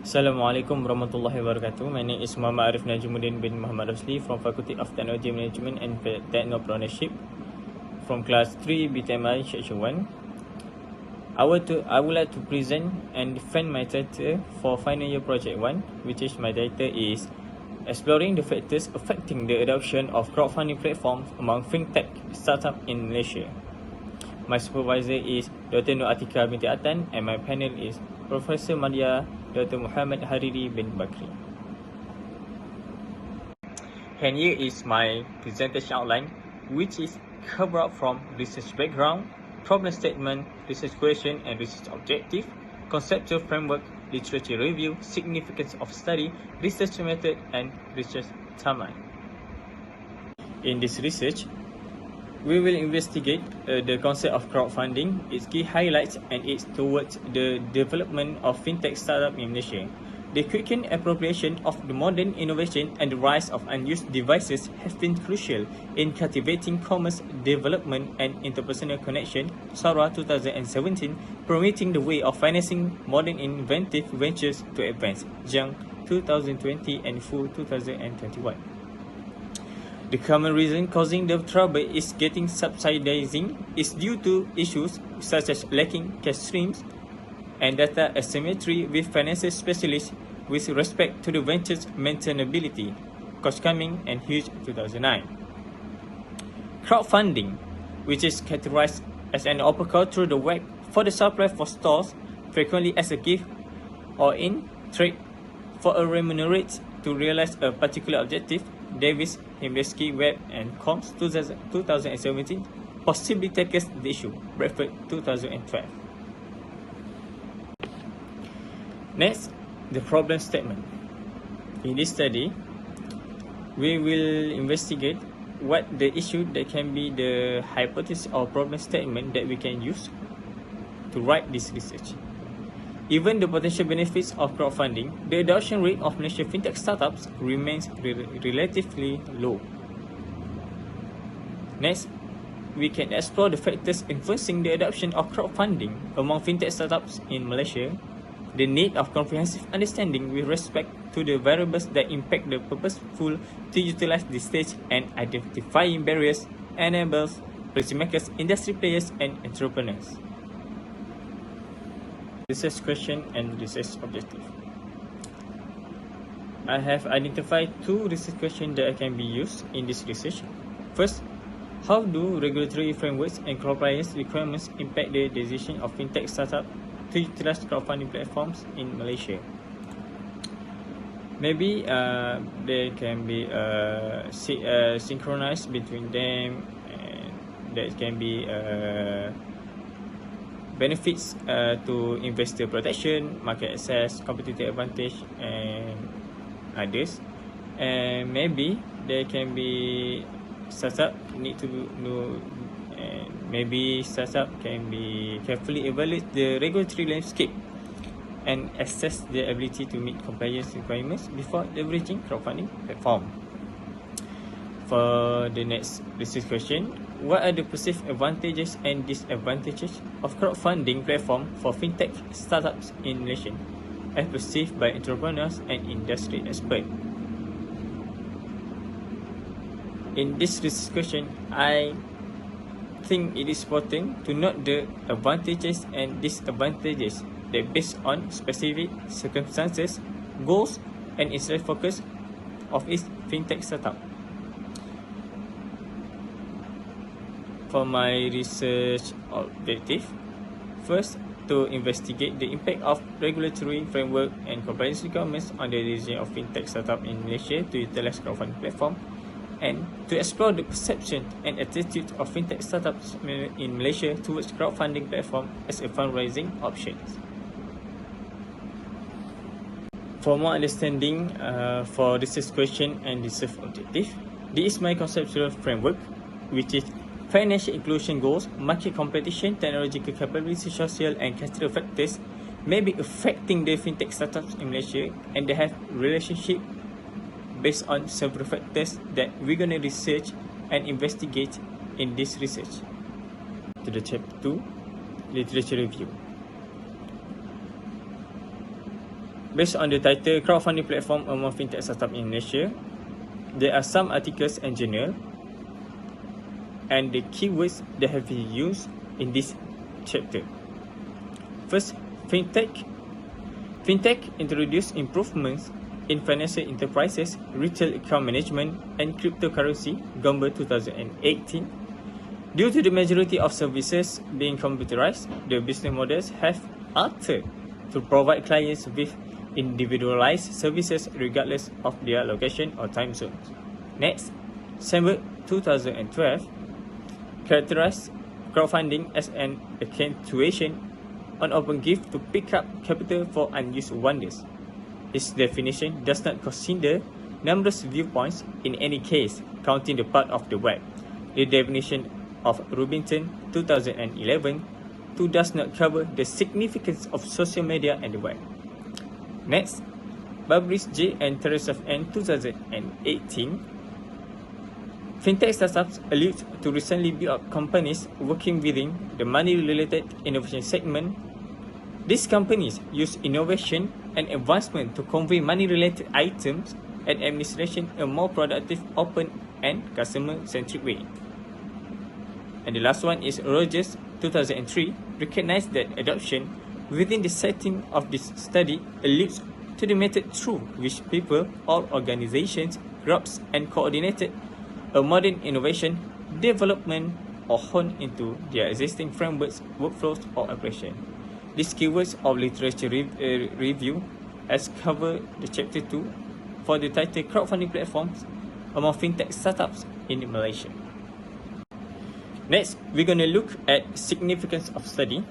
Assalamualaikum warahmatullahi wabarakatuh. My name is Muhammad Arief Najmuddin bin Muhammad Rosli from Faculty of Technology Management and Technopreneurship from Class 3 Btmi Section 1. I would like to present and defend my title for final year project 1, which is my title is Exploring the Factors Affecting the Adoption of Crowdfunding Platforms Among Fintech Startups in Malaysia. My supervisor is Dr. Nur Atika binti Atan and my panel is Professor Madia Dr. Muhammad Hariri bin Bakri. And here is my presentation outline, which is covered up from research background, problem statement, research question and research objective, conceptual framework, literature review, significance of study, research method and research timeline. In this research, we will investigate the concept of crowdfunding, its key highlights and its towards the development of fintech startup in Malaysia. The quick appropriation of the modern innovation and the rise of unused devices have been crucial in cultivating commerce development and interpersonal connection. SARA 2017, permitting the way of financing modern inventive ventures to advance. Jiang 2020 and Fu 2021. The common reason causing the trouble is getting subsidizing is due to issues such as lacking cash streams and data asymmetry with financial specialists with respect to the venture's maintainability, cost coming and huge 2009. Crowdfunding, which is categorized as an open call through the web for the supply for stores, frequently as a gift or in trade for a remunerate to realize a particular objective. Davis, Himleski, Webb and Combs 2017 possibly tackles the issue. Bradford 2012. Next, the problem statement. In this study, we will investigate what the issue that can be the hypothesis or problem statement that we can use to write this research. Even the potential benefits of crowdfunding, the adoption rate of Malaysian fintech startups remains relatively low. Next, we can explore the factors influencing the adoption of crowdfunding among fintech startups in Malaysia, the need of comprehensive understanding with respect to the variables that impact the purposeful to utilize this stage and identifying barriers, enablers, policymakers, industry players and entrepreneurs. Research question and research objective. I have identified two research questions that can be used in this research. First, how do regulatory frameworks and compliance requirements impact the decision of fintech startups to utilize crowdfunding platforms in Malaysia? Maybe there can be synchronized between them, and there can be benefits to investor protection, market access, competitive advantage and others. And maybe there can be startup need to know, and maybe startup can be carefully evaluate the regulatory landscape and assess their ability to meet compliance requirements before leveraging crowdfunding platform. For the next research question, what are the perceived advantages and disadvantages of crowdfunding platform for fintech startups in Malaysia, as perceived by entrepreneurs and industry experts? In this research question, I think it is important to note the advantages and disadvantages that based on specific circumstances, goals, and industry focus of each fintech startup. For my research objective, first, to investigate the impact of regulatory framework and compliance requirements on the decision of fintech startup in Malaysia to utilize crowdfunding platform, and to explore the perception and attitude of fintech startups in Malaysia towards crowdfunding platform as a fundraising option. For more understanding for research question and research objective, this is my conceptual framework, which is financial inclusion goals, market competition, technological capability, social and cultural factors may be affecting the fintech startups in Malaysia, and they have relationship based on several factors that we're going to research and investigate in this research. To the chapter 2, literature review. Based on the title, crowdfunding platform among fintech startups in Malaysia, there are some articles and journals and the keywords that have been used in this chapter. First, Fintech. Fintech introduced improvements in financial enterprises, retail account management, and cryptocurrency, November 2018. Due to the majority of services being computerized, the business models have altered to provide clients with individualized services regardless of their location or time zones. Next, December 2012 characterized crowdfunding as an accentuation on open gift to pick up capital for unused wonders. Its definition does not consider numerous viewpoints in any case, counting the part of the web. The definition of Rubinson 2011 does not cover the significance of social media and the web. Next, Fabrice J. and Teresa N. 2018. Fintech startups allude to recently built companies working within the money-related innovation segment. These companies use innovation and advancement to convey money-related items and administration in a more productive, open, and customer-centric way. And the last one is Rogers 2003 recognized that adoption within the setting of this study alludes to the method through which people or organizations grasp and coordinated a modern innovation, development, or hone into their existing frameworks, workflows, or operation. These keywords of literature review has covered the chapter 2 for the title crowdfunding platforms among fintech startups in Malaysia. Next, we're going to look at significance of study.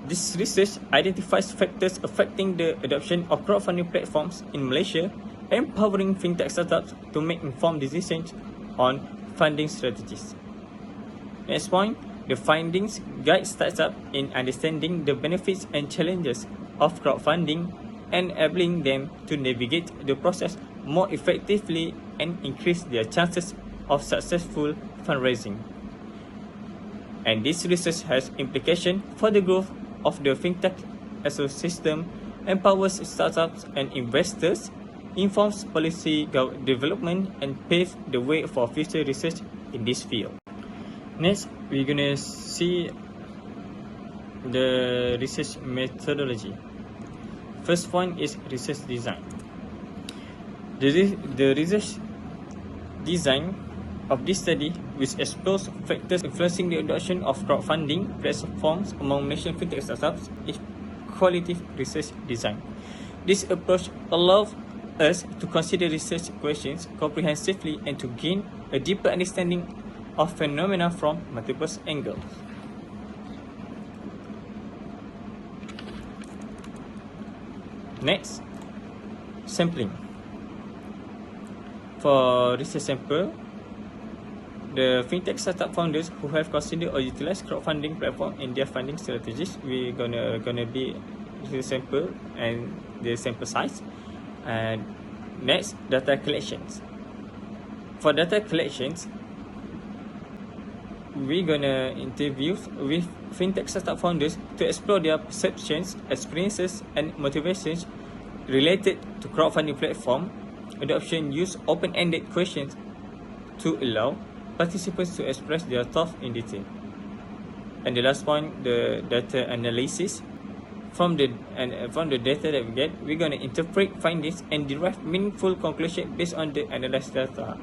This research identifies factors affecting the adoption of crowdfunding platforms in Malaysia, empowering fintech startups to make informed decisions on funding strategies. Next point, the findings guide startups in understanding the benefits and challenges of crowdfunding, enabling them to navigate the process more effectively and increase their chances of successful fundraising. And this research has implications for the growth of the fintech ecosystem, empowers startups and investors, informs policy development, and paves the way for future research in this field. Next, we're gonna see the research methodology. First point is research design. The research design of this study, which explores factors influencing the adoption of crowdfunding platforms among Malaysian fintech startups, is qualitative research design. This approach allows us to consider research questions comprehensively and to gain a deeper understanding of phenomena from multiple angles. Next, sampling. For research sample, the fintech startup founders who have considered or utilized crowdfunding platform in their funding strategies, we're gonna be the sample and the sample size. And next, data collections. For data collections, we're gonna interview with fintech startup founders to explore their perceptions, experiences, and motivations related to crowdfunding platform adoption. Use open-ended questions to allow participants to express their thoughts in detail. And the last point, the data analysis. From the data that we get, we're going to interpret findings and derive meaningful conclusions based on the analyzed data.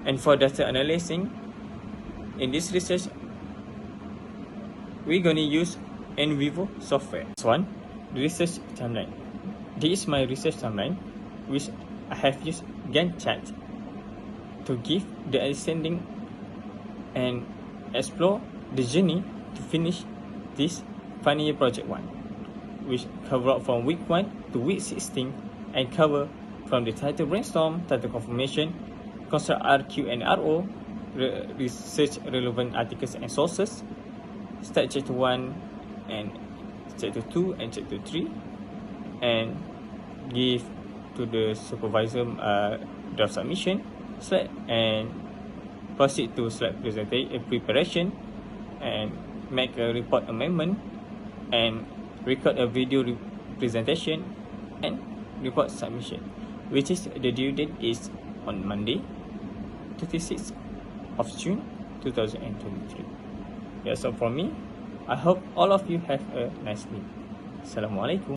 And for data analyzing, in this research, we're going to use in vivo software. This one, the research timeline. This is my research timeline, which I have used Gantt chart to give the understanding and explore the journey to finish this final year project 1, which cover up from week 1 to week 16 and cover from the title brainstorm, title confirmation, construct RQ and RO, research relevant articles and sources, start chapter 1 and chapter 2 and chapter 3, and give to the supervisor draft submission slide, and proceed to slide preparation and make a report amendment, and record a video presentation, and report submission, which is the due date is on Monday, 26th of June 2023. That's all from me. I hope all of you have a nice day. Assalamualaikum.